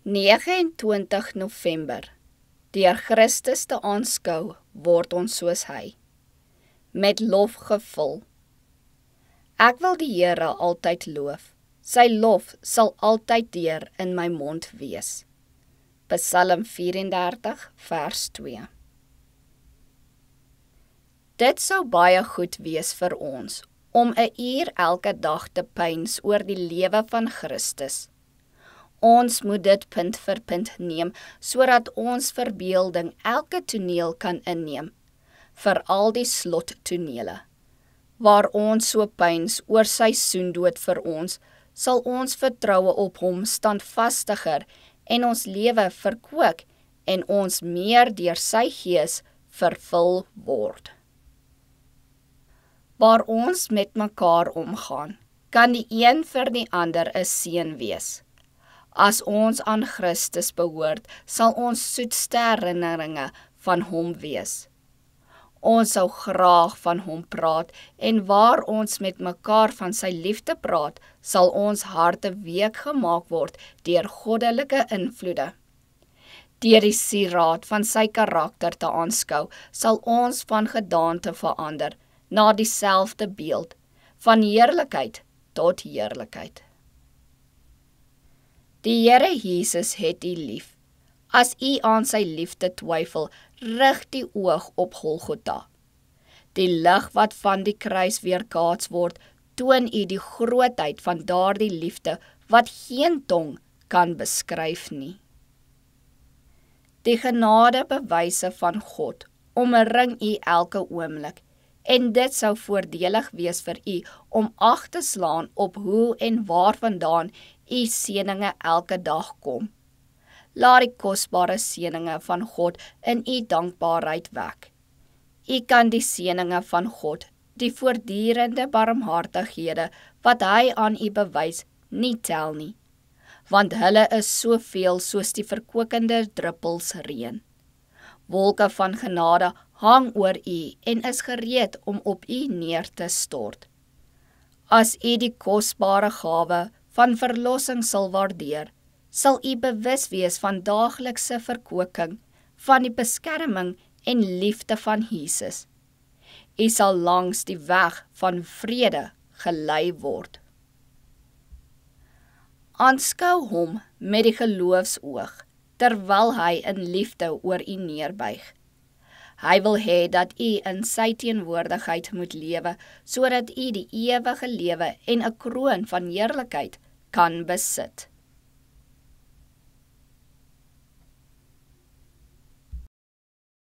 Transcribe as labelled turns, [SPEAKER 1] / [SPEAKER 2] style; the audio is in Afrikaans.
[SPEAKER 1] 29 November. Deur Christus te aanskou word ons soos hy, met lof gevul. Ek wil die Here altyd loof, sy lof sal altyd deur in my mond wees. Psalm 34 vers 2. Dit sou baie goed wees vir ons, om 'n uur elke dag te pyns oor die lewe van Christus. Ons moet dit punt vir punt neem, sodat ons verbeelding elke toneel kan inneem, veral die slottonele. Waar ons so pyns oor sy soendood vir ons, sal ons vertroue op hom standvastiger en ons lewe verkook en ons meer deur sy gees vervul word. Waar ons met mekaar omgaan, kan die een vir die ander 'n seën wees. As ons aan Christus behoort, sal ons soetste herinneringe van hom wees. Ons sou graag van hom praat en waar ons met mekaar van sy liefde praat, sal ons harte week gemaak word deur goddelike invloede. Deur die sieraad van sy karakter te aanskou, sal ons van gedaante verander na dieselfde beeld, van heerlikheid tot heerlikheid. Die Here Jesus het u lief. As u aan sy liefde twyfel, rig die oog op Golgotha. Die lig wat van die kruis weerkaats word, toon u die grootheid van daardie liefde wat geen tong kan beskryf nie. Die genadebewyse van God omring u elke oomblik, en dit sou voordelig wees vir u om ag te slaan op hoe en waarvandaan u seëninge elke dag kom. Laat die kosbare seëninge van God in u dankbaarheid wek. U kan die seëninge van God, die voortdurende barmhartighede wat hy aan u bewys, nie tel nie, want hulle is soveel soos die verkokende druppels reën. Wolke van genade hang oor u en is gereed om op u neer te stort. As u die kosbare gawe van verlossing sal waardeer, sal u bewus wees van daaglikse verkoking, van die beskerming en liefde van Jesus. U sal langs die weg van vrede gelei word. Aanskou hom met die geloofsoog, terwyl hy in liefde oor u neerbuig. Hy wil hê dat u in sy teenwoordigheid moet lewe, sodat u die ewige lewe en 'n kroon van heerlikheid kan besit.